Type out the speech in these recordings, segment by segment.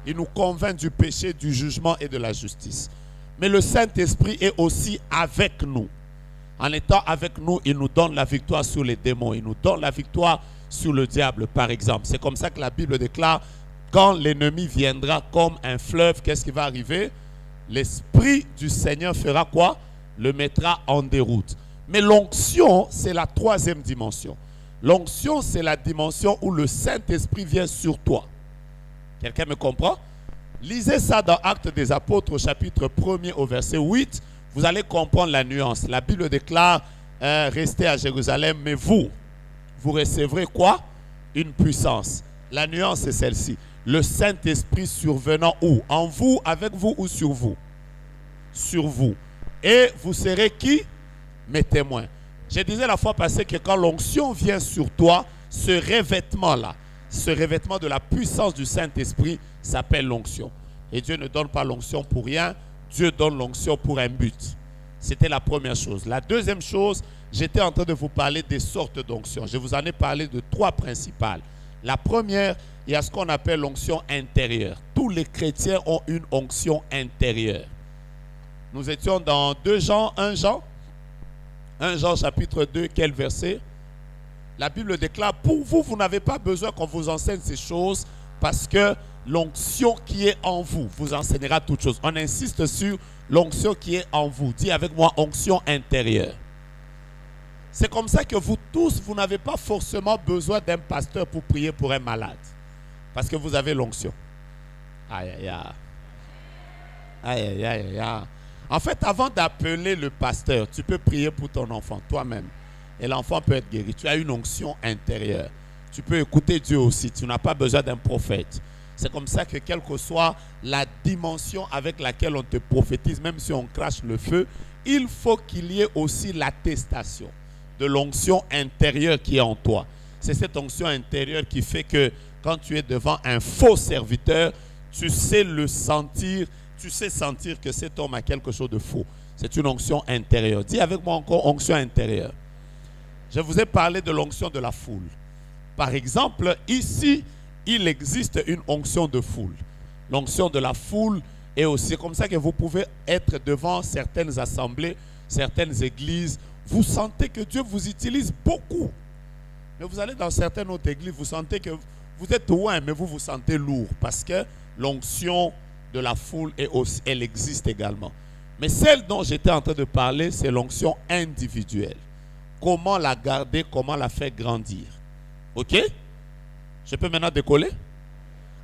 Il nous convainc du péché, du jugement et de la justice. Mais le Saint-Esprit est aussi avec nous. En étant avec nous, il nous donne la victoire sur les démons. Il nous donne la victoire sur le diable, par exemple. C'est comme ça que la Bible déclare, quand l'ennemi viendra comme un fleuve, qu'est-ce qui va arriver? L'Esprit du Seigneur fera quoi? Le mettra en déroute. Mais l'onction, c'est la troisième dimension. L'onction, c'est la dimension où le Saint-Esprit vient sur toi. Quelqu'un me comprend? Lisez ça dans Actes des Apôtres au chapitre 1er au verset 8. Vous allez comprendre la nuance. La Bible déclare, restez à Jérusalem, mais vous recevrez quoi? Une puissance. La nuance est celle-ci. Le Saint-Esprit survenant où? En vous, avec vous ou sur vous? Sur vous. Et vous serez qui? Mes témoins. Je disais la fois passée que quand l'onction vient sur toi, ce revêtement-là, ce revêtement de la puissance du Saint-Esprit s'appelle l'onction. Et Dieu ne donne pas l'onction pour rien. Dieu donne l'onction pour un but. C'était la première chose. La deuxième chose, j'étais en train de vous parler des sortes d'onction. Je vous en ai parlé de trois principales. La première, il y a ce qu'on appelle l'onction intérieure. Tous les chrétiens ont une onction intérieure. Nous étions dans 1 Jean chapitre 2, quel verset? La Bible déclare, pour vous, vous n'avez pas besoin qu'on vous enseigne ces choses parce que l'onction qui est en vous vous enseignera toutes choses. On insiste sur l'onction qui est en vous. Dis avec moi, onction intérieure. C'est comme ça que vous tous, vous n'avez pas forcément besoin d'un pasteur pour prier pour un malade. Parce que vous avez l'onction. Aïe, aïe, aïe. Aïe, aïe, aïe, aïe. En fait, avant d'appeler le pasteur, tu peux prier pour ton enfant, toi-même. Et l'enfant peut être guéri. Tu as une onction intérieure. Tu peux écouter Dieu aussi. Tu n'as pas besoin d'un prophète. C'est comme ça que quelle que soit la dimension avec laquelle on te prophétise, même si on crache le feu, il faut qu'il y ait aussi l'attestation de l'onction intérieure qui est en toi. C'est cette onction intérieure qui fait que quand tu es devant un faux serviteur, tu sais le sentir, tu sais sentir que cet homme a quelque chose de faux. C'est une onction intérieure. Dis avec moi encore onction intérieure. Je vous ai parlé de l'onction de la foule. Par exemple, ici, il existe une onction de foule. L'onction de la foule est aussi comme ça que vous pouvez être devant certaines assemblées, certaines églises. Vous sentez que Dieu vous utilise beaucoup. Mais vous allez dans certaines autres églises, vous sentez que vous êtes loin, mais vous vous sentez lourd. Parce que l'onction de la foule, elle existe également. Mais celle dont j'étais en train de parler, c'est l'onction individuelle. Comment la garder, comment la faire grandir. Ok? Je peux maintenant décoller?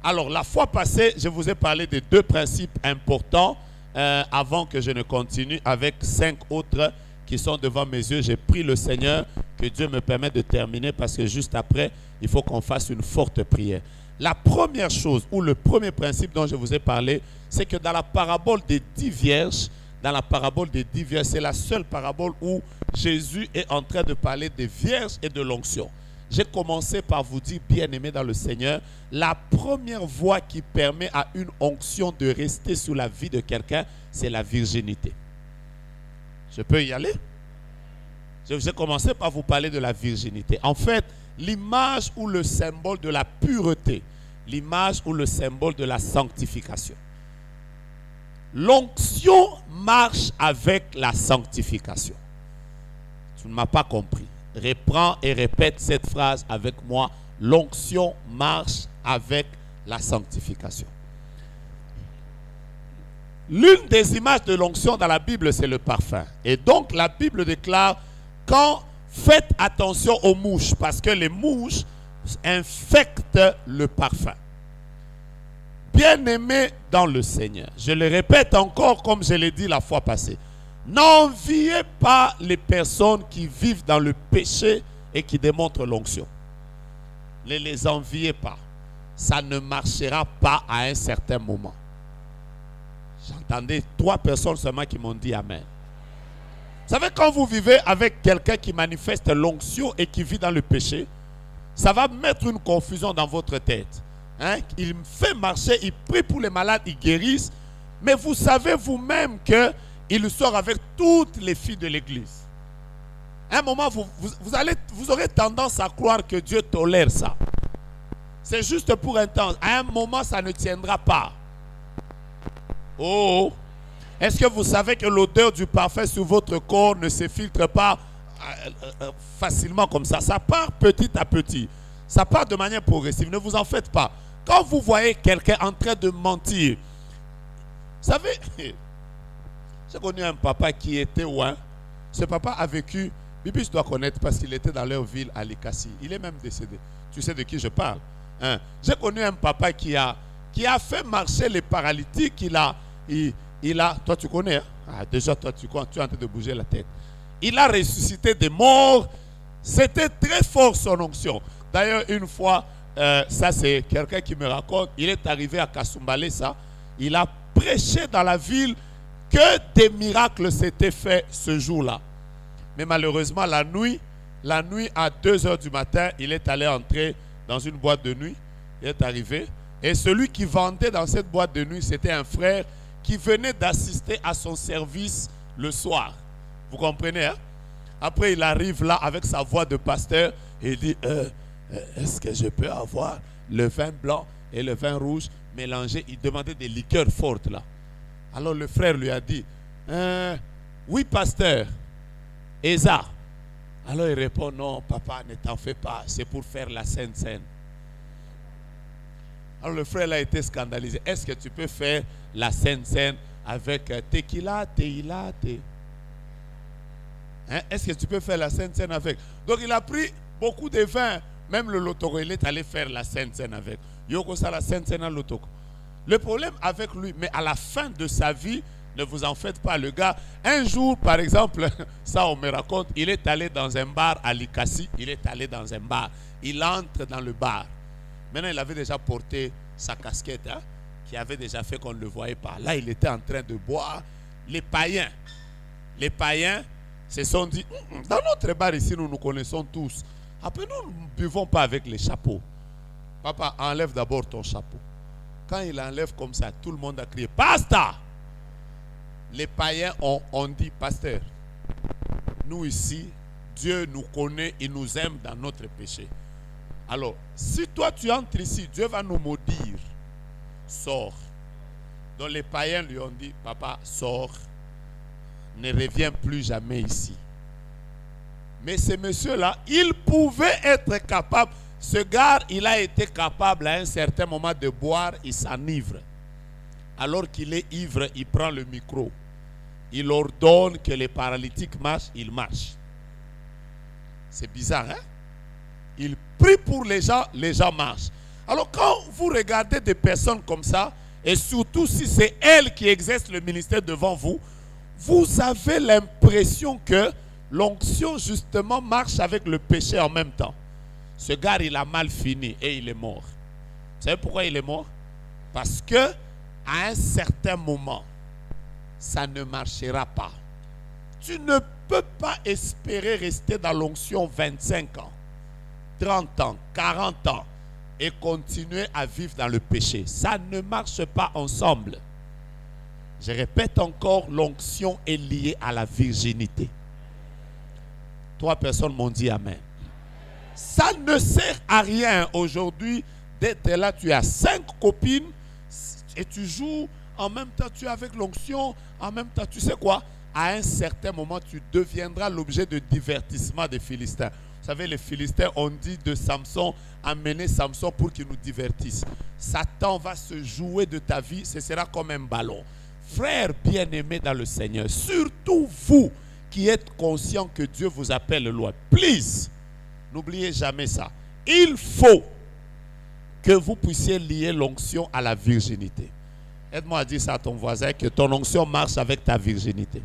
Alors, la fois passée, je vous ai parlé de deux principes importants avant que je ne continue avec 5 autres qui sont devant mes yeux. J'ai prié le Seigneur que Dieu me permette de terminer parce que juste après, il faut qu'on fasse une forte prière. La première chose ou le premier principe dont je vous ai parlé, c'est que dans la parabole des 10 vierges, c'est la seule parabole où Jésus est en train de parler des vierges et de l'onction. J'ai commencé par vous dire, bien-aimés dans le Seigneur, la première voie qui permet à une onction de rester sur la vie de quelqu'un, c'est la virginité. Je peux y aller? J'ai commencé par vous parler de la virginité. En fait, l'image ou le symbole de la pureté, l'image ou le symbole de la sanctification. L'onction marche avec la sanctification. Tu ne m'as pas compris. Reprends et répète cette phrase avec moi. L'onction marche avec la sanctification. L'une des images de l'onction dans la Bible, c'est le parfum. Et donc, la Bible déclare, faites attention aux mouches, parce que les mouches infectent le parfum. Bien-aimés dans le Seigneur, je le répète encore comme je l'ai dit la fois passée. N'enviez pas les personnes qui vivent dans le péché et qui démontrent l'onction. Ne les enviez pas. Ça ne marchera pas à un certain moment. J'entendais 3 personnes seulement qui m'ont dit Amen. Vous savez, quand vous vivez avec quelqu'un qui manifeste l'onction et qui vit dans le péché, ça va mettre une confusion dans votre tête. Hein? Il fait marcher, il prie pour les malades, il guérisse. Mais vous savez vous-même qu'il sort avec toutes les filles de l'église. À un moment, vous aurez tendance à croire que Dieu tolère ça. C'est juste pour un temps. À un moment, ça ne tiendra pas. Oh! Est-ce que vous savez que l'odeur du parfum sur votre corps ne se filtre pas facilement comme ça? Ça part petit à petit. Ça part de manière progressive. Ne vous en faites pas. Quand vous voyez quelqu'un en train de mentir, vous savez, j'ai connu un papa qui était loin. Ce papa a vécu, Bibi, je dois connaître parce qu'il était dans leur ville à Likasi. Il est même décédé. Tu sais de qui je parle? Hein? J'ai connu un papa qui a fait marcher les paralytiques. Il a, toi tu connais, hein? Ah, déjà toi tu es en train de bouger la tête. Il a ressuscité des morts. C'était très fort son onction. D'ailleurs, une fois, ça c'est quelqu'un qui me raconte, il est arrivé à Kasumbalé, ça. Il a prêché dans la ville que des miracles s'étaient faits ce jour-là. Mais malheureusement, la nuit à 2 h du matin, il est allé entrer dans une boîte de nuit. Il est arrivé. Et celui qui vendait dans cette boîte de nuit, c'était un frère qui venait d'assister à son service le soir. Vous comprenez, hein? Après, il arrive là avec sa voix de pasteur et il dit, est-ce que je peux avoir le vin blanc et le vin rouge mélangés? Il demandait des liqueurs fortes là. Alors le frère lui a dit, oui pasteur, Esa. Alors il répond, non papa, ne t'en fais pas, c'est pour faire la Sainte Seine. Alors le frère a été scandalisé. Est-ce que tu peux faire la Sainte Seine avec tequila, tequila, hein? Est-ce que tu peux faire la Sainte Seine avec? Donc il a pris beaucoup de vin. Même le lotoko, il est allé faire la Sainte Seine avec. Yoko ça la Sainte Seine à lotoko. Le problème avec lui, mais à la fin de sa vie, ne vous en faites pas, le gars. Un jour, par exemple, ça on me raconte, il est allé dans un bar à Likasi. Il est allé dans un bar. Il entre dans le bar. Maintenant, il avait déjà porté sa casquette, hein, qui avait déjà fait qu'on ne le voyait pas. Là, il était en train de boire. Les païens se sont dit, dans notre bar ici, nous nous connaissons tous. Après, nous ne buvons pas avec les chapeaux. Papa, enlève d'abord ton chapeau. Quand il enlève comme ça, tout le monde a crié, Pasteur! Les païens ont dit, pasteur, nous ici, Dieu nous connaît, il nous aime dans notre péché. Alors, si toi tu entres ici, Dieu va nous maudire. Sors. Donc les païens lui ont dit, papa, sors. Ne reviens plus jamais ici. Mais ce monsieur-là, il pouvait être capable. Ce gars, il a été capable à un certain moment de boire, il s'enivre. Alors qu'il est ivre, il prend le micro. Il ordonne que les paralytiques marchent, il marche. C'est bizarre, hein? Il prie pour les gens marchent. Alors quand vous regardez des personnes comme ça, et surtout si c'est elle qui exerce le ministère devant vous, vous avez l'impression que l'onction justement marche avec le péché en même temps. Ce gars, il a mal fini et il est mort. Vous savez pourquoi il est mort? Parce que à un certain moment, ça ne marchera pas. Tu ne peux pas espérer rester dans l'onction 25 ans, 30 ans, 40 ans et continuer à vivre dans le péché. Ça ne marche pas ensemble. Je répète encore, l'onction est liée à la virginité. 3 personnes m'ont dit amen. Ça ne sert à rien aujourd'hui d'être là. Tu as 5 copines et tu joues. En même temps, tu es avec l'onction. En même temps, tu sais quoi? À un certain moment, tu deviendras l'objet de divertissement des Philistins. Vous savez, les Philistins ont dit de Samson, amenez Samson pour qu'il nous divertisse. Satan va se jouer de ta vie. Ce sera comme un ballon. Frères bien-aimés dans le Seigneur, surtout vous qui êtes conscients que Dieu vous appelle loin. Please, n'oubliez jamais ça. Il faut que vous puissiez lier l'onction à la virginité. Aide-moi à dire ça à ton voisin, que ton onction marche avec ta virginité.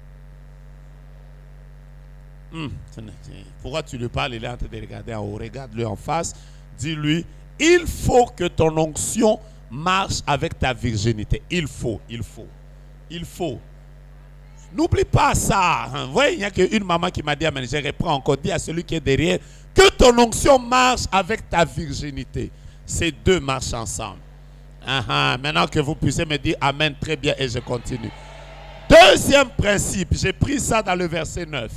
Pourquoi tu lui parles? Il est en train de regarder en haut. Regarde-le en face. Dis-lui, il faut que ton onction marche avec ta virginité. Il faut. N'oublie pas ça. Vous voyez, il n'y a qu'une maman qui m'a dit, amen, je reprends encore, dis à celui qui est derrière, que ton onction marche avec ta virginité. Ces deux marchent ensemble. Maintenant que vous puissiez me dire amen, très bien, et je continue. Deuxième principe, j'ai pris ça dans le verset 9.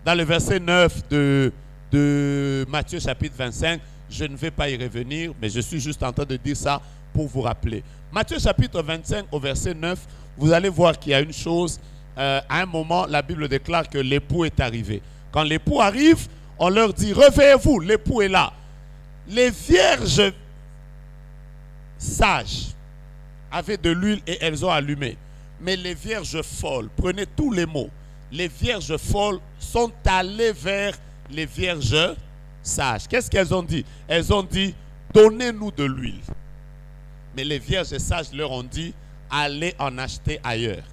Dans le verset 9 de Matthieu chapitre 25, Je ne vais pas y revenir, mais je suis juste en train de dire ça pour vous rappeler. Matthieu chapitre 25 au verset 9, vous allez voir qu'il y a une chose. À un moment, la Bible déclare que l'époux est arrivé. Quand l'époux arrive, on leur dit, réveillez-vous, l'époux est là. Les vierges sages avaient de l'huile et elles ont allumé. Mais les vierges folles, prenez tous les mots, les vierges folles sont allées vers les vierges sages. Qu'est-ce qu'elles ont dit? Elles ont dit, donnez-nous de l'huile. Mais les vierges sages leur ont dit, allez en acheter ailleurs.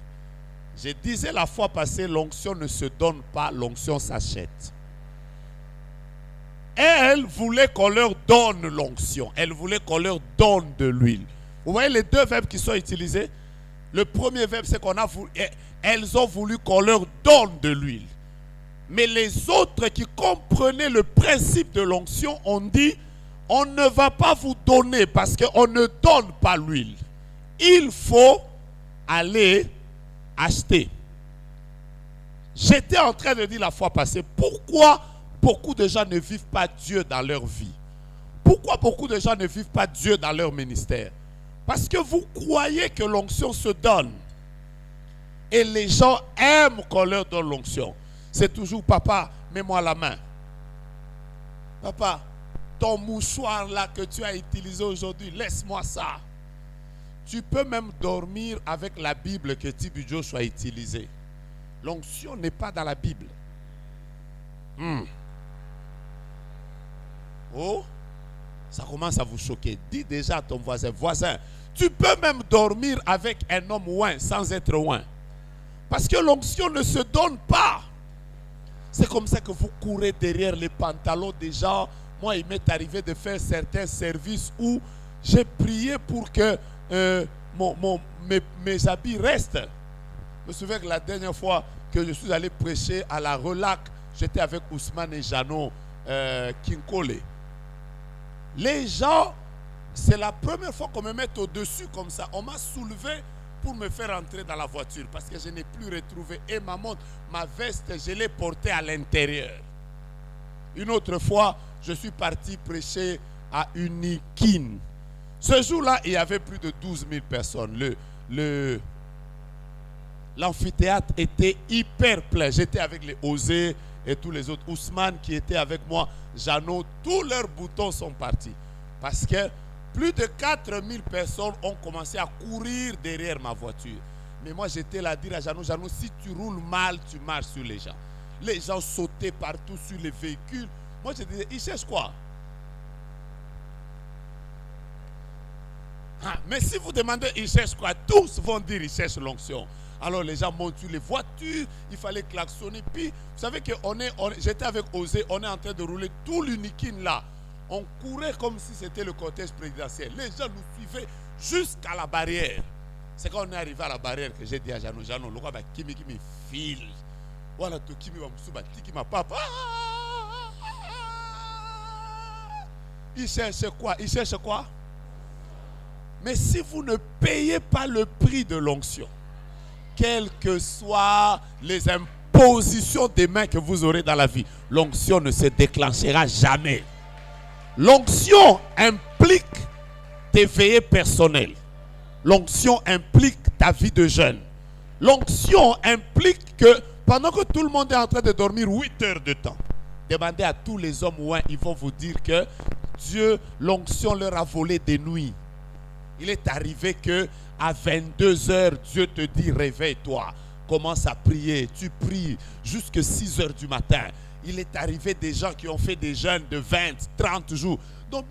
Je disais la fois passée, l'onction ne se donne pas, l'onction s'achète. Elles voulaient qu'on leur donne l'onction. Elles voulaient qu'on leur donne de l'huile. Vous voyez les deux verbes qui sont utilisés? Le premier verbe, c'est qu'on a voulu, elles ont voulu qu'on leur donne de l'huile. Mais les autres qui comprenaient le principe de l'onction ont dit, on ne va pas vous donner parce qu'on ne donne pas l'huile. Il faut aller acheter. J'étais en train de dire la fois passée, pourquoi beaucoup de gens ne vivent pas Dieu dans leur vie? Pourquoi beaucoup de gens ne vivent pas Dieu dans leur ministère? Parce que vous croyez que l'onction se donne. Et les gens aiment qu'on leur donne l'onction. C'est toujours, papa, mets-moi la main. Papa, ton mouchoir là que tu as utilisé aujourd'hui, laisse-moi ça. Tu peux même dormir avec la Bible que Tibi Joshua a utilisée. L'onction n'est pas dans la Bible. Oh, ça commence à vous choquer. Dis déjà à ton voisin, voisin, tu peux même dormir avec un homme oint sans être oint. Parce que l'onction ne se donne pas. C'est comme ça que vous courez derrière les pantalons des gens. Moi, il m'est arrivé de faire certains services où j'ai prié pour que mes habits restent. Je me souviens que la dernière fois que je suis allé prêcher à la Relac, j'étais avec Ousmane et Jeannot Kinkole. Les gens, c'est la première fois qu'on me met au-dessus comme ça. On m'a soulevé pour me faire entrer dans la voiture parce que je n'ai plus retrouvé. Et ma montre, ma veste, je l'ai portée à l'intérieur. Une autre fois, je suis parti prêcher à Unikin. Ce jour-là, il y avait plus de 12 000 personnes. L'amphithéâtre était hyper plein. J'étais avec les Osés et tous les autres. Ousmane qui était avec moi, Jeannot, tous leurs boutons sont partis. Parce que plus de 4 000 personnes ont commencé à courir derrière ma voiture. Mais moi, j'étais là à dire à Jeannot, Jeannot, si tu roules mal, tu marches sur les gens. Les gens sautaient partout sur les véhicules. Moi, je disais, ils cherchent quoi? Mais si vous demandez, ils cherchent quoi? Tous vont dire, ils cherchent l'onction. Alors les gens montent sur les voitures, il fallait klaxonner. Puis, vous savez que j'étais avec Osé, on est en train de rouler tout l'Unikin là. On courait comme si c'était le cortège présidentiel. Les gens nous suivaient jusqu'à la barrière. C'est quand on est arrivé à la barrière que j'ai dit à Jeannot, Jeannot, le roi va qui me file. Voilà, tout qui me va me qui m'a papa. Il cherche quoi? Il cherche quoi? Mais si vous ne payez pas le prix de l'onction, quelles que soient les impositions des mains que vous aurez dans la vie, l'onction ne se déclenchera jamais. L'onction implique tes veillées personnelles. L'onction implique ta vie de jeûne. L'onction implique que pendant que tout le monde est en train de dormir 8 heures de temps, demandez à tous les hommes ouins, ils vont vous dire que Dieu, l'onction leur a volé des nuits. Il est arrivé que à 22 heures, Dieu te dit réveille-toi, commence à prier. Tu pries jusqu'à 6 heures du matin. Il est arrivé des gens qui ont fait des jeûnes de 20, 30 jours. Donc,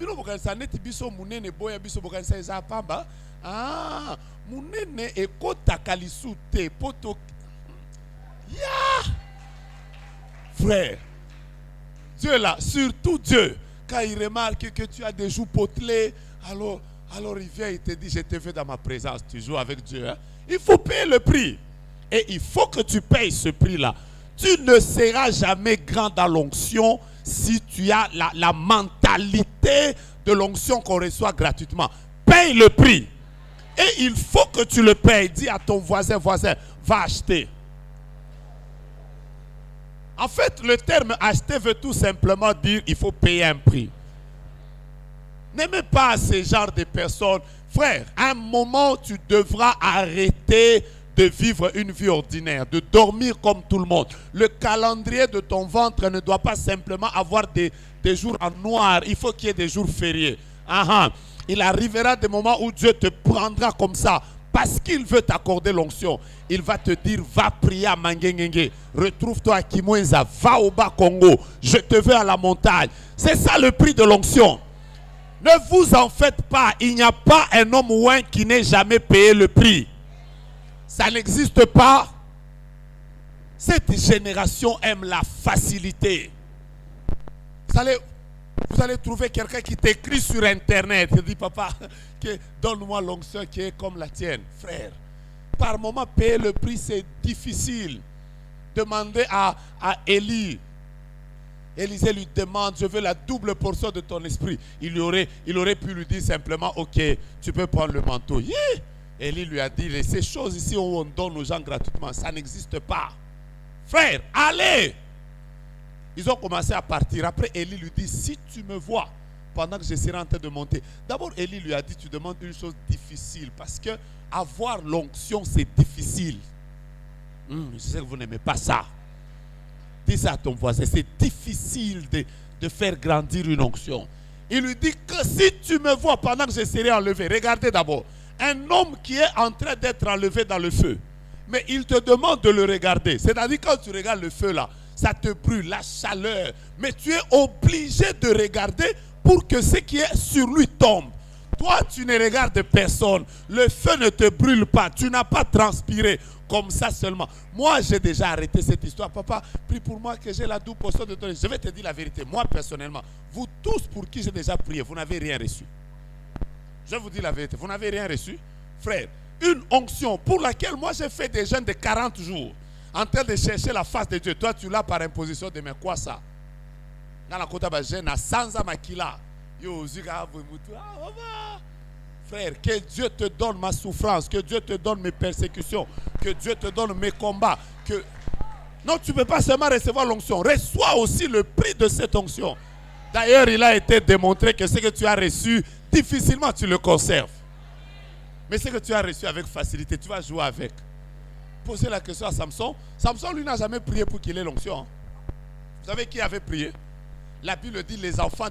frère, Dieu là, surtout Dieu, quand il remarque que tu as des joues potelées, alors il vient, il te dit, je te fais dans ma présence, tu joues avec Dieu. Hein? Il faut payer le prix. Et il faut que tu payes ce prix-là. Tu ne seras jamais grand dans l'onction si tu as la mentalité de l'onction qu'on reçoit gratuitement. Paye le prix. Et il faut que tu le payes. Dis à ton voisin, va acheter. En fait, le terme acheter veut tout simplement dire il faut payer un prix. N'aimez pas ce genre de personnes. Frère, à un moment, tu devras arrêter de vivre une vie ordinaire, de dormir comme tout le monde. Le calendrier de ton ventre ne doit pas simplement avoir des jours en noir. Il faut qu'il y ait des jours fériés. Il arrivera des moments où Dieu te prendra comme ça. Parce qu'il veut t'accorder l'onction. Il va te dire, va prier à Mangengenge. Retrouve-toi à Kimweza. Va au bas Congo. Je te veux à la montagne. C'est ça le prix de l'onction. Ne vous en faites pas. Il n'y a pas un homme ouin qui n'ait jamais payé le prix. Ça n'existe pas. Cette génération aime la facilité. Vous allez trouver quelqu'un qui t'écrit sur Internet. Il dit, papa, donne-moi l'onction qui est comme la tienne. Frère, par moment, payer le prix, c'est difficile. Demandez à Élie. Élisée lui demande, je veux la double portion de ton esprit. Il aurait pu lui dire simplement, ok, tu peux prendre le manteau. Élie lui a dit, ces choses ici où on donne aux gens gratuitement, ça n'existe pas. Frère, allez! Ils ont commencé à partir. Après, Élie lui dit, si tu me vois pendant que je serai en train de monter. D'abord, Élie lui a dit, tu demandes une chose difficile. Parce que avoir l'onction, c'est difficile. Je sais que vous n'aimez pas ça. Dis ça à ton voisin. C'est difficile de faire grandir une onction. Il lui dit que si tu me vois pendant que je serai enlevé. Regardez d'abord. Un homme qui est en train d'être enlevé dans le feu. Mais il te demande de le regarder. C'est-à-dire quand tu regardes le feu là, ça te brûle, la chaleur. Mais tu es obligé de regarder pour que ce qui est sur lui tombe. Toi, tu ne regardes personne. Le feu ne te brûle pas. Tu n'as pas transpiré comme ça seulement. Moi, j'ai déjà arrêté cette histoire. Papa, prie pour moi que j'ai la double portion de ton. Je vais te dire la vérité. Moi, personnellement, vous tous pour qui j'ai déjà prié, vous n'avez rien reçu. Je vous dis la vérité. Vous n'avez rien reçu. Frère, une onction pour laquelle moi, j'ai fait des jeûnes de 40 jours. En train de chercher la face de Dieu. Toi, tu l'as par imposition de mes quoi ça? Dans la côte à sans amakila. Frère, que Dieu te donne ma souffrance, que Dieu te donne mes persécutions, que Dieu te donne mes combats. Non, tu ne peux pas seulement recevoir l'onction. Reçois aussi le prix de cette onction. D'ailleurs, il a été démontré que ce que tu as reçu, difficilement tu le conserves. Mais ce que tu as reçu avec facilité, tu vas jouer avec. Posez la question à Samson. Samson, lui, n'a jamais prié pour qu'il ait l'onction. Vous savez qui avait prié? La Bible dit les enfants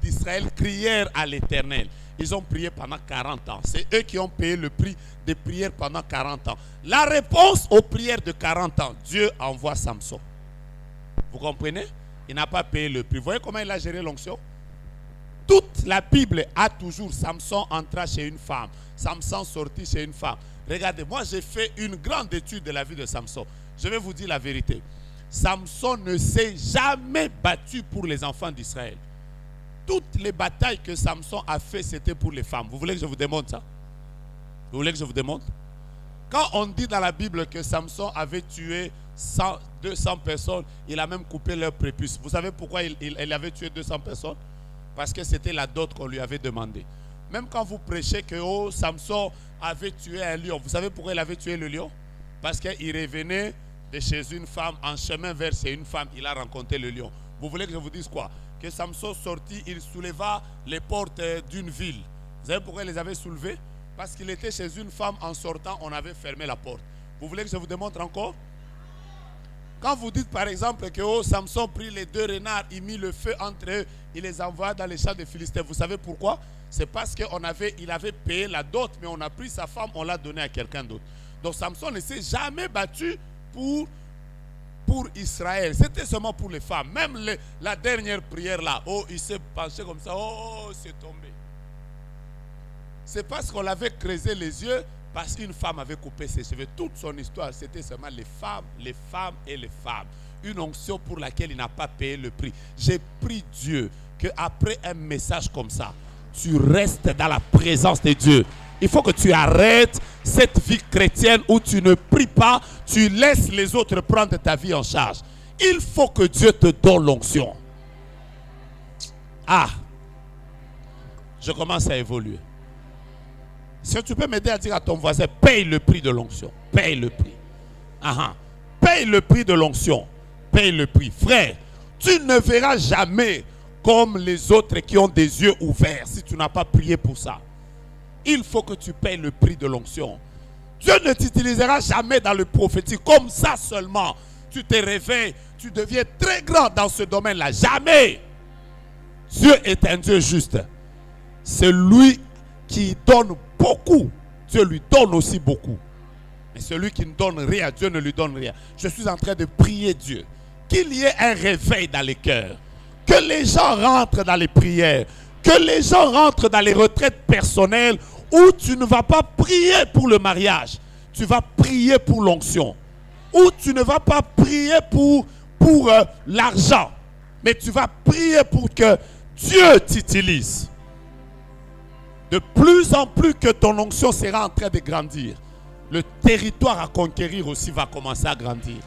d'Israël crièrent à l'Éternel. Ils ont prié pendant 40 ans. C'est eux qui ont payé le prix des prières pendant 40 ans. La réponse aux prières de 40 ans, Dieu envoie Samson. Vous comprenez? Il n'a pas payé le prix. Vous voyez comment il a géré l'onction? Toute la Bible a toujours Samson entra chez une femme. Samson sortit chez une femme. Regardez, moi j'ai fait une grande étude de la vie de Samson. Je vais vous dire la vérité. Samson ne s'est jamais battu pour les enfants d'Israël. Toutes les batailles que Samson a fait, c'était pour les femmes. Vous voulez que je vous démontre ça? Vous voulez que je vous démontre? Quand on dit dans la Bible que Samson avait tué 200 personnes, il a même coupé leur prépuce. Vous savez pourquoi il avait tué 200 personnes? Parce que c'était la dot qu'on lui avait demandé. Même quand vous prêchez que Samson avait tué un lion, vous savez pourquoi il avait tué le lion? Parce qu'il revenait de chez une femme, en chemin vers chez une femme, il a rencontré le lion. Vous voulez que je vous dise quoi? Que Samson sortit, il souleva les portes d'une ville. Vous savez pourquoi il les avait soulevées? Parce qu'il était chez une femme, en sortant, on avait fermé la porte. Vous voulez que je vous démontre encore? Quand vous dites par exemple que Samson prit les 2 renards, il mit le feu entre eux, il les envoya dans les champs des Philistins. Vous savez pourquoi? C'est parce qu'il avait payé la dot, mais on a pris sa femme, on l'a donnée à quelqu'un d'autre. Donc Samson ne s'est jamais battu pour Israël. C'était seulement pour les femmes. Même la dernière prière là, il s'est penché comme ça, c'est tombé. C'est parce qu'on l'avait creusé les yeux, parce qu'une femme avait coupé ses cheveux. Toute son histoire, c'était seulement les femmes et les femmes. Une onction pour laquelle il n'a pas payé le prix. J'ai prié Dieu qu'après un message comme ça, tu restes dans la présence de Dieu. Il faut que tu arrêtes cette vie chrétienne où tu ne pries pas, tu laisses les autres prendre ta vie en charge. Il faut que Dieu te donne l'onction. Je commence à évoluer. Si tu peux m'aider à dire à ton voisin, paye le prix de l'onction. Paye le prix. Paye le prix de l'onction. Paye le prix. Frère, tu ne verras jamais comme les autres qui ont des yeux ouverts si tu n'as pas prié pour ça. Il faut que tu payes le prix de l'onction. Dieu ne t'utilisera jamais dans le prophétique comme ça seulement. Tu te réveilles, tu deviens très grand dans ce domaine-là. Jamais. Dieu est un Dieu juste. C'est lui qui donne beaucoup. Dieu lui donne aussi beaucoup. Mais celui qui ne donne rien, Dieu ne lui donne rien. Je suis en train de prier Dieu. Qu'il y ait un réveil dans les cœurs. Que les gens rentrent dans les prières. Que les gens rentrent dans les retraites personnelles où tu ne vas pas prier pour le mariage. Tu vas prier pour l'onction. Où tu ne vas pas prier pour l'argent. Mais tu vas prier pour que Dieu t'utilise. De plus en plus que ton onction sera en train de grandir, le territoire à conquérir aussi va commencer à grandir.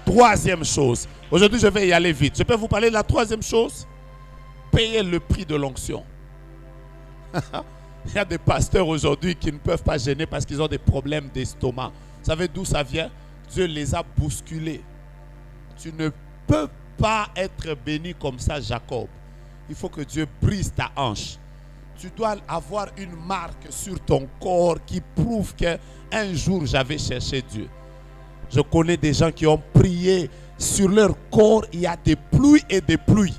Troisième chose. Aujourd'hui, je vais y aller vite. Je peux vous parler de la troisième chose? Payer le prix de l'onction. Il y a des pasteurs aujourd'hui qui ne peuvent pas gêner parce qu'ils ont des problèmes d'estomac. Vous savez d'où ça vient? Dieu les a bousculés. Tu ne peux pas être béni comme ça, Jacob. Il faut que Dieu brise ta hanche. Tu dois avoir une marque sur ton corps qui prouve qu'un jour j'avais cherché Dieu. Je connais des gens qui ont prié sur leur corps. Il y a des pluies et des pluies.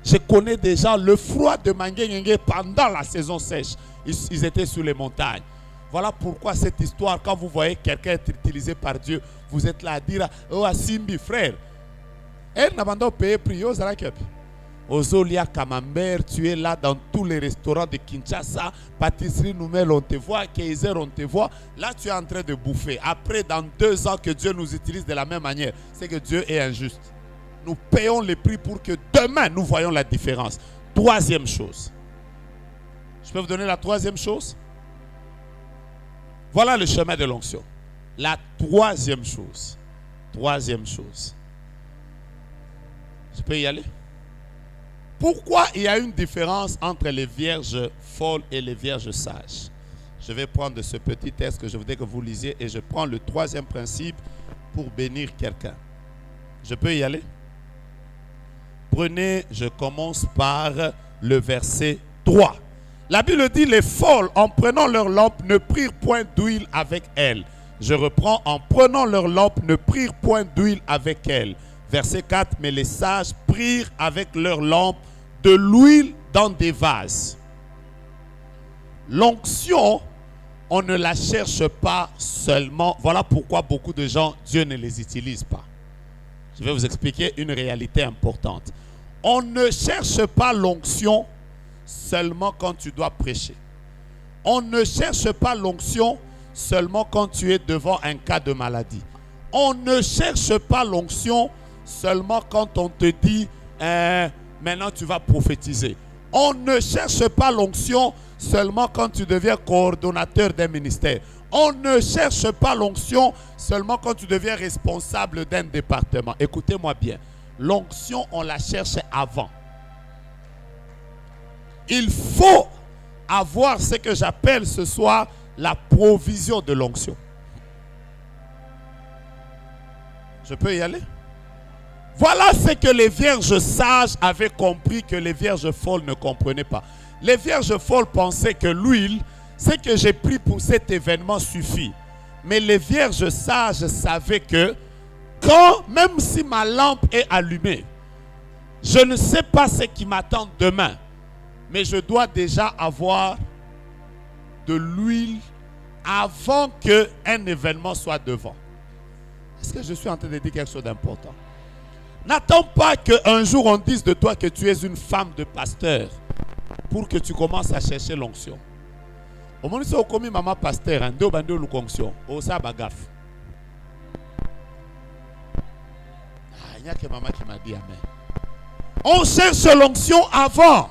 Je connais des gens, le froid de Mangué pendant la saison sèche, ils étaient sur les montagnes. Voilà pourquoi cette histoire, quand vous voyez quelqu'un être utilisé par Dieu, vous êtes là à dire, oh Simbi frère, elle n'a pas payé prix, oh Zarakepi. Ozolia Camembert, tu es là dans tous les restaurants de Kinshasa, pâtisserie nouvelle, on te voit, Kaiser, on te voit. Là, tu es en train de bouffer. Après, dans 2 ans que Dieu nous utilise de la même manière, c'est que Dieu est injuste. Nous payons les prix pour que demain, nous voyons la différence. Troisième chose. Je peux vous donner la troisième chose? Voilà le chemin de l'onction. La troisième chose. Troisième chose. Je peux y aller? Pourquoi il y a une différence entre les vierges folles et les vierges sages? Je vais prendre ce petit texte que je voudrais que vous lisiez et je prends le troisième principe pour bénir quelqu'un. Je peux y aller? Prenez, je commence par le verset 3. La Bible dit, les folles, en prenant leur lampe, ne prirent point d'huile avec elles. Je reprends, en prenant leur lampe, ne prirent point d'huile avec elles. Verset 4, mais les sages prirent avec leur lampe de l'huile dans des vases. L'onction, on ne la cherche pas seulement. Voilà pourquoi beaucoup de gens, Dieu ne les utilise pas. Je vais vous expliquer une réalité importante. On ne cherche pas l'onction seulement quand tu dois prêcher. On ne cherche pas l'onction seulement quand tu es devant un cas de maladie. On ne cherche pas l'onction seulement quand on te dit maintenant tu vas prophétiser. On ne cherche pas l'onction seulement quand tu deviens coordonnateur d'un ministère. On ne cherche pas l'onction seulement quand tu deviens responsable d'un département. Écoutez-moi bien. L'onction, on la cherche avant. Il faut avoir ce que j'appelle ce soir la provision de l'onction. Je peux y aller? Voilà ce que les vierges sages avaient compris que les vierges folles ne comprenaient pas. Les vierges folles pensaient que l'huile, ce que j'ai pris pour cet événement suffit. Mais les vierges sages savaient que quand, même si ma lampe est allumée, je ne sais pas ce qui m'attend demain, mais je dois déjà avoir de l'huile avant qu'un événement soit devant. Est-ce que je suis en train de dire quelque chose d'important? N'attends pas qu'un jour on dise de toi que tu es une femme de pasteur pour que tu commences à chercher l'onction. Au moment où tu as commis maman pasteur, il n'y a que maman qui m'a dit amen. On cherche l'onction avant.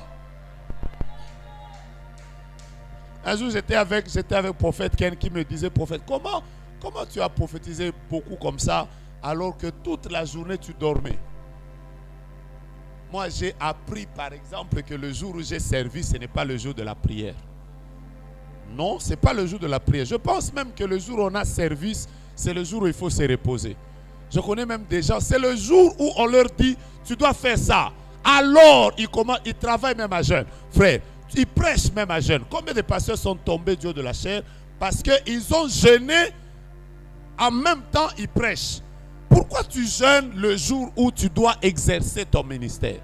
Un jour j'étais avec le prophète Ken qui me disait, prophète, comment tu as prophétisé beaucoup comme ça alors que toute la journée tu dormais? Moi j'ai appris par exemple que le jour où j'ai servi, ce n'est pas le jour de la prière. Non, ce n'est pas le jour de la prière. Je pense même que le jour où on a service, c'est le jour où il faut se reposer. Je connais même des gens, c'est le jour où on leur dit, tu dois faire ça. Alors, il travaille même à jeûne. Frère, il prêche même à jeûne. Combien de pasteurs sont tombés du haut de la chair parce qu'ils ont jeûné, en même temps ils prêchent. Pourquoi tu jeûnes le jour où tu dois exercer ton ministère?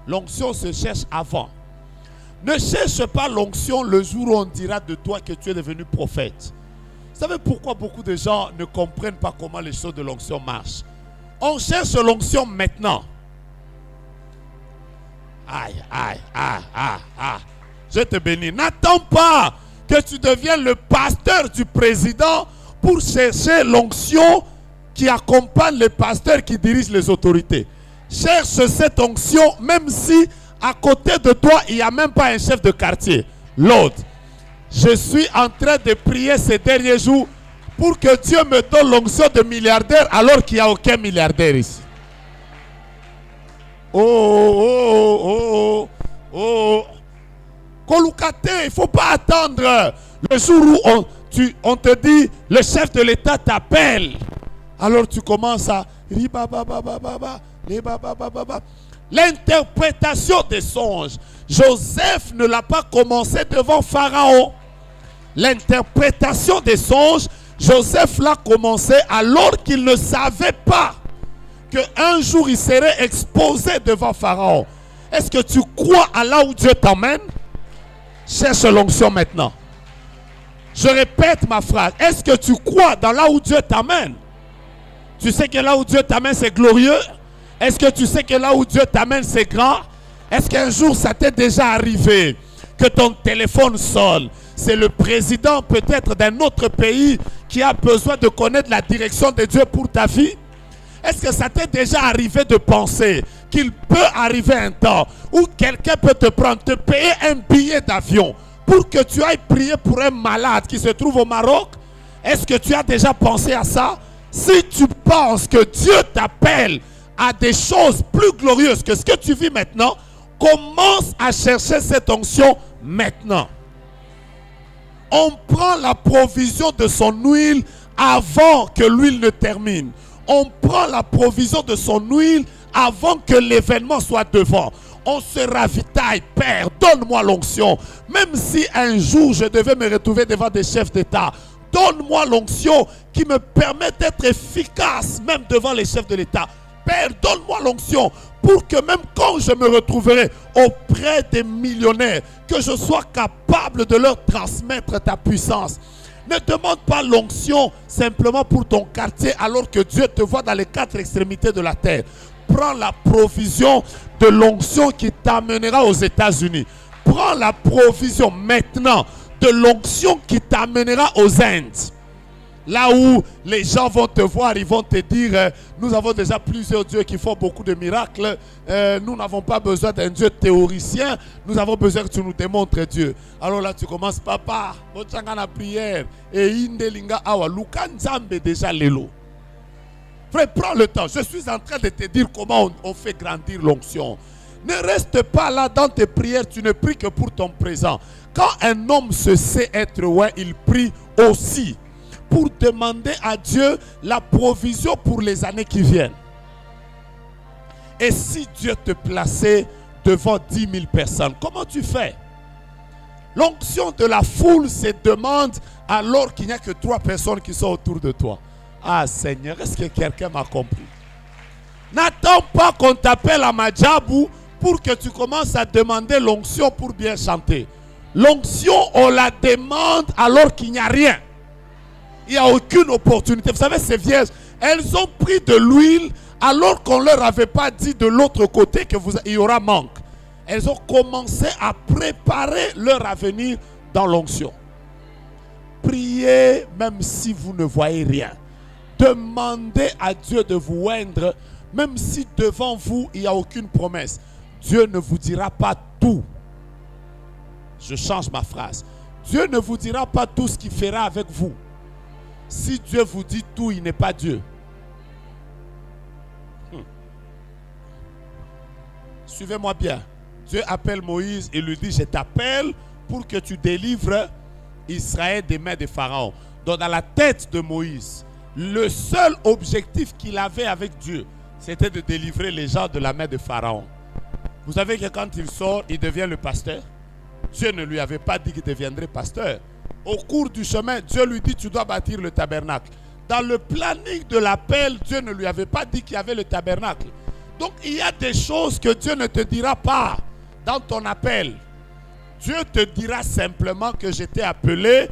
L'onction se cherche avant. Ne cherche pas l'onction le jour où on dira de toi que tu es devenu prophète. Vous savez pourquoi beaucoup de gens ne comprennent pas comment les choses de l'onction marchent? On cherche l'onction maintenant. Aïe, aïe, aïe, aïe, aïe. Je te bénis. N'attends pas que tu deviennes le pasteur du président pour chercher l'onction qui accompagne les pasteurs qui dirigent les autorités. Cherche cette onction même si à côté de toi, il n'y a même pas un chef de quartier. L'autre. Je suis en train de prier ces derniers jours pour que Dieu me donne l'onction de milliardaire alors qu'il n'y a aucun milliardaire ici. Oh. Kolukate, il ne faut pas attendre le jour où on te dit, le chef de l'État t'appelle. Alors tu commences à... L'interprétation des songes. Joseph ne l'a pas commencé devant Pharaon. L'interprétation des songes, Joseph l'a commencé alors qu'il ne savait pas qu'un jour il serait exposé devant Pharaon. Est-ce que tu crois à là où Dieu t'emmène? Cherche l'onction maintenant. Je répète ma phrase. Est-ce que tu crois dans là où Dieu t'amène? Tu sais que là où Dieu t'amène c'est glorieux? Est-ce que tu sais que là où Dieu t'amène c'est grand? Est-ce qu'un jour ça t'est déjà arrivé que ton téléphone sonne? C'est le président peut-être d'un autre pays qui a besoin de connaître la direction de Dieu pour ta vie? Est-ce que ça t'est déjà arrivé de penser qu'il peut arriver un temps où quelqu'un peut te prendre, te payer un billet d'avion pour que tu ailles prier pour un malade qui se trouve au Maroc? Est-ce que tu as déjà pensé à ça? Si tu penses que Dieu t'appelle à des choses plus glorieuses que ce que tu vis maintenant, commence à chercher cette onction maintenant. On prend la provision de son huile avant que l'huile ne termine. On prend la provision de son huile avant que l'événement soit devant. On se ravitaille. Père, donne-moi l'onction. Même si un jour je devais me retrouver devant des chefs d'État, donne-moi l'onction qui me permet d'être efficace même devant les chefs de l'État. Père, donne-moi l'onction pour que même quand je me retrouverai auprès des millionnaires, que je sois capable de leur transmettre ta puissance. Ne demande pas l'onction simplement pour ton quartier alors que Dieu te voit dans les quatre extrémités de la terre. Prends la provision de l'onction qui t'amènera aux États-Unis. Prends la provision maintenant de l'onction qui t'amènera aux Indes. Là où les gens vont te voir, ils vont te dire, nous avons déjà plusieurs dieux qui font beaucoup de miracles. Nous n'avons pas besoin d'un Dieu théoricien. Nous avons besoin que tu nous démontres Dieu. Alors là, tu commences, papa, la prière. Et Indelinga Awa, Lukanzambe déjà l'élo. Frère, prends le temps. Je suis en train de te dire comment on fait grandir l'onction. Ne reste pas là dans tes prières. Tu ne pries que pour ton présent. Quand un homme se sait être loin, il prie aussi pour demander à Dieu la provision pour les années qui viennent. Et si Dieu te plaçait devant 10 000 personnes, comment tu fais? L'onction de la foule se demande alors qu'il n'y a que 3 personnes qui sont autour de toi. Ah Seigneur, est-ce que quelqu'un m'a compris? N'attends pas qu'on t'appelle à Madjabou pour que tu commences à demander l'onction pour bien chanter. L'onction, on la demande alors qu'il n'y a rien. Il n'y a aucune opportunité. Vous savez, ces vierges, elles ont pris de l'huile alors qu'on ne leur avait pas dit de l'autre côté qu'il y aura manque. Elles ont commencé à préparer leur avenir dans l'onction. Priez même si vous ne voyez rien. Demandez à Dieu de vous oindre même si devant vous il n'y a aucune promesse. Dieu ne vous dira pas tout. Je change ma phrase. Dieu ne vous dira pas tout ce qu'il fera avec vous. Si Dieu vous dit tout, il n'est pas Dieu. Suivez-moi bien. Dieu appelle Moïse et lui dit, je t'appelle pour que tu délivres Israël des mains de Pharaon. Donc dans la tête de Moïse, le seul objectif qu'il avait avec Dieu, c'était de délivrer les gens de la main de Pharaon. Vous savez que quand il sort, il devient le pasteur. Dieu ne lui avait pas dit qu'il deviendrait pasteur. Au cours du chemin, Dieu lui dit, tu dois bâtir le tabernacle. Dans le planning de l'appel, Dieu ne lui avait pas dit qu'il y avait le tabernacle. Donc il y a des choses que Dieu ne te dira pas dans ton appel. Dieu te dira simplement que je t'ai appelé,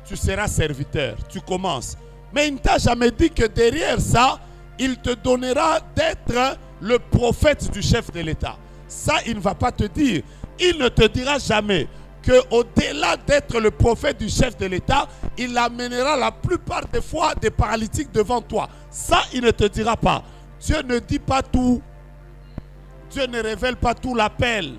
tu seras serviteur, tu commences. Mais il ne t'a jamais dit que derrière ça, il te donnera d'être le prophète du chef de l'État. Ça, il ne va pas te dire. Il ne te dira jamais qu'au-delà d'être le prophète du chef de l'État, il amènera la plupart des fois des paralytiques devant toi. Ça, il ne te dira pas. Dieu ne dit pas tout. Dieu ne révèle pas tout l'appel.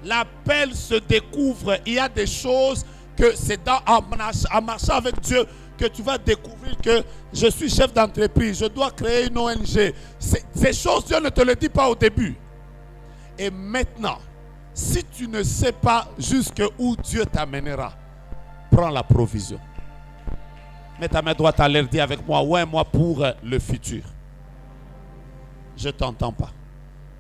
L'appel se découvre. Il y a des choses que c'est en marchant avec Dieu que tu vas découvrir que je suis chef d'entreprise, je dois créer une ONG. Ces choses, Dieu ne te le dit pas au début. Et maintenant, si tu ne sais pas jusqu'où Dieu t'amènera, prends la provision. Mets ta main droite à l'air, dis avec moi, ouais, moi pour le futur. Je ne t'entends pas.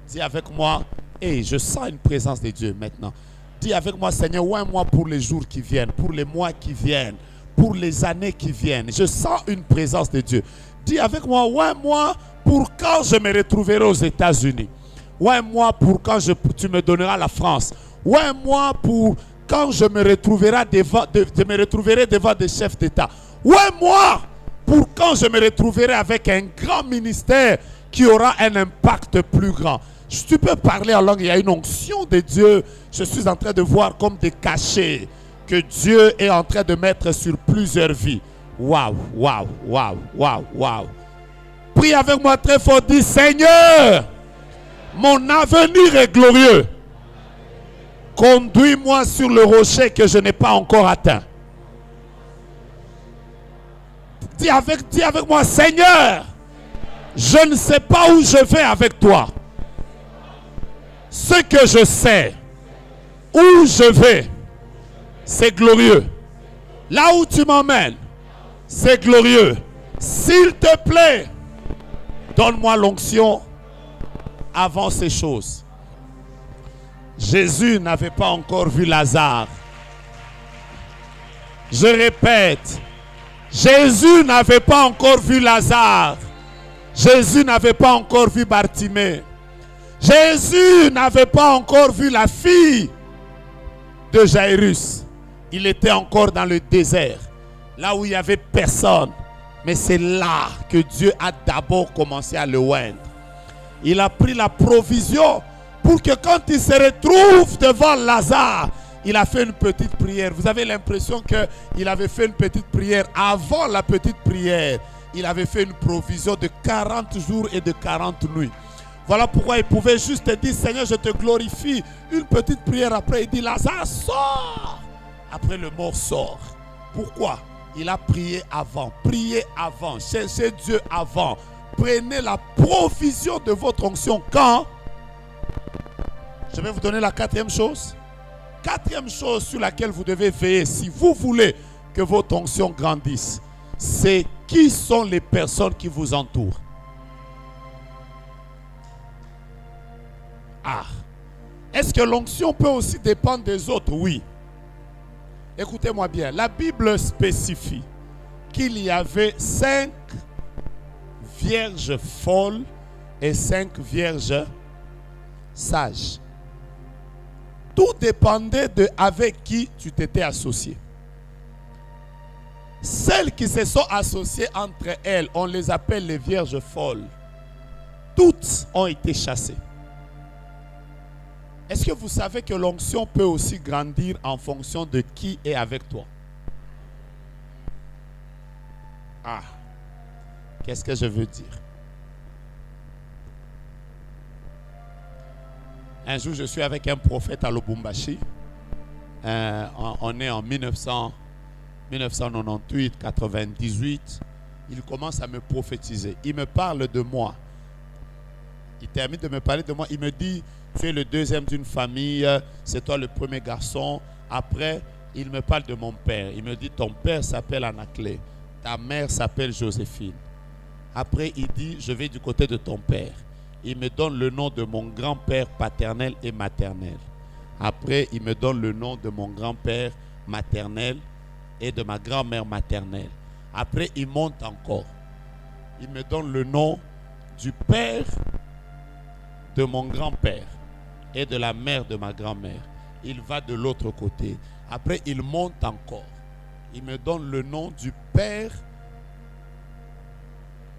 Dis avec moi, hey, je sens une présence de Dieu maintenant. Dis avec moi, Seigneur, ouais, moi pour les jours qui viennent, pour les mois qui viennent, pour les années qui viennent. Je sens une présence de Dieu. Dis avec moi, ouais, moi pour quand je me retrouverai aux États-Unis. Ouais, moi pour quand tu me donneras la France. Ouais, moi pour quand je me retrouverai devant des chefs d'État. Ouais, moi pour quand je me retrouverai avec un grand ministère qui aura un impact plus grand. Tu peux parler en langue, il y a une onction de Dieu. Je suis en train de voir comme des cachets que Dieu est en train de mettre sur plusieurs vies. Waouh, waouh, waouh, waouh, waouh. Prie avec moi très fort, dis Seigneur, mon avenir est glorieux. Conduis-moi sur le rocher que je n'ai pas encore atteint. Dis avec moi, Seigneur, je ne sais pas où je vais avec toi. Ce que je sais, où je vais, c'est glorieux. Là où tu m'emmènes, c'est glorieux. S'il te plaît, donne-moi l'onction avant ces choses. Jésus n'avait pas encore vu Lazare. Je répète, Jésus n'avait pas encore vu Lazare. Jésus n'avait pas encore vu Bartimée. Jésus n'avait pas encore vu la fille de Jairus. Il était encore dans le désert, là où il n'y avait personne. Mais c'est là que Dieu a d'abord commencé à le oindre. Il a pris la provision pour que quand il se retrouve devant Lazare, il a fait une petite prière. Vous avez l'impression qu'il avait fait une petite prière. Avant la petite prière, il avait fait une provision de 40 jours et de 40 nuits. Voilà pourquoi il pouvait juste dire, Seigneur, je te glorifie. Une petite prière après, il dit, Lazare, sort. Après, le mort sort. Pourquoi? Il a prié avant. Priez avant. Cherchez Dieu avant. Prenez la provision de votre onction. Quand? Je vais vous donner la quatrième chose. Quatrième chose sur laquelle vous devez veiller si vous voulez que votre onction grandisse, c'est qui sont les personnes qui vous entourent. Ah, est-ce que l'onction peut aussi dépendre des autres? Oui. Écoutez-moi bien, la Bible spécifie qu'il y avait 5 vierges folles et 5 vierges sages. Tout dépendait de avec qui tu t'étais associé. Celles qui se sont associées entre elles, on les appelle les vierges folles. Toutes ont été chassées. Est-ce que vous savez que l'onction peut aussi grandir en fonction de qui est avec toi? Ah, qu'est-ce que je veux dire? Un jour, je suis avec un prophète à Lubumbashi. On est en 1998, 98. Il commence à me prophétiser. Il me parle de moi. Il termine de me parler de moi. Il me dit, tu es le deuxième d'une famille. C'est toi le premier garçon. Après, il me parle de mon père. Il me dit, ton père s'appelle Anaclé. Ta mère s'appelle Joséphine. Après, il dit, je vais du côté de ton père. il me donne le nom de mon grand-père paternel et maternel. Après, il me donne le nom de mon grand-père maternel et de ma grand-mère maternelle. Après, il monte encore. Il me donne le nom du père de mon grand-père et de la mère de ma grand-mère. Il va de l'autre côté. Après, il monte encore. Il me donne le nom du père,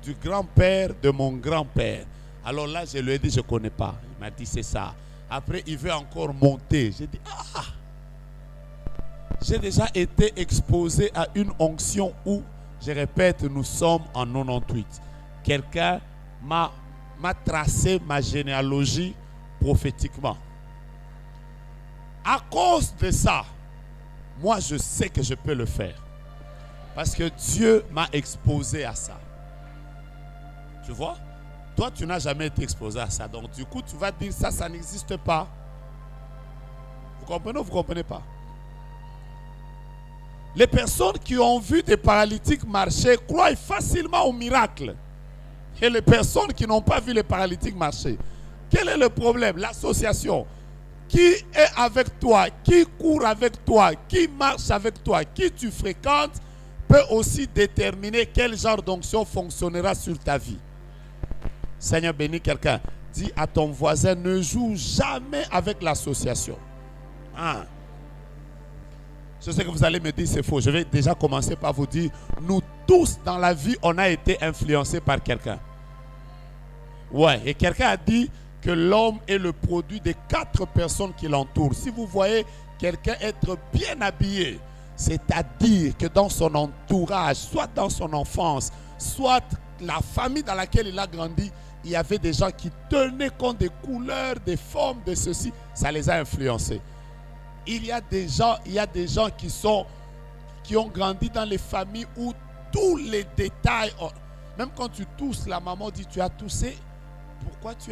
du grand-père de mon grand-père. Alors là, je lui ai dit, je ne connais pas. Il m'a dit, c'est ça. Après, il veut encore monter. J'ai dit, ah! J'ai déjà été exposé à une onction où, je répète, nous sommes en 98. Quelqu'un m'a tracé ma généalogie prophétiquement. À cause de ça, moi je sais que je peux le faire. Parce que Dieu m'a exposé à ça. Tu vois? Toi, tu n'as jamais été exposé à ça. Donc du coup, tu vas dire ça, ça n'existe pas. Vous comprenez ou vous ne comprenez pas? Les personnes qui ont vu des paralytiques marcher croient facilement au miracle. Et les personnes qui n'ont pas vu les paralytiques marcher, quel est le problème? L'association. Qui est avec toi, qui court avec toi, qui marche avec toi, qui tu fréquentes, peut aussi déterminer quel genre d'onction fonctionnera sur ta vie. Seigneur, bénis quelqu'un. Dis à ton voisin, ne joue jamais avec l'association. Hein? Je sais que vous allez me dire c'est faux. Je vais déjà commencer par vous dire, nous tous dans la vie, on a été influencés par quelqu'un. Ouais, et quelqu'un a dit que l'homme est le produit des 4 personnes qui l'entourent. Si vous voyez quelqu'un être bien habillé, c'est-à-dire que dans son entourage, soit dans son enfance, soit la famille dans laquelle il a grandi, il y avait des gens qui tenaient compte des couleurs, des formes, de ceci, ça les a influencés. Il y a des gens qui ont grandi dans les familles où tous les détails, même quand tu tousses, la maman dit tu as toussé, pourquoi tu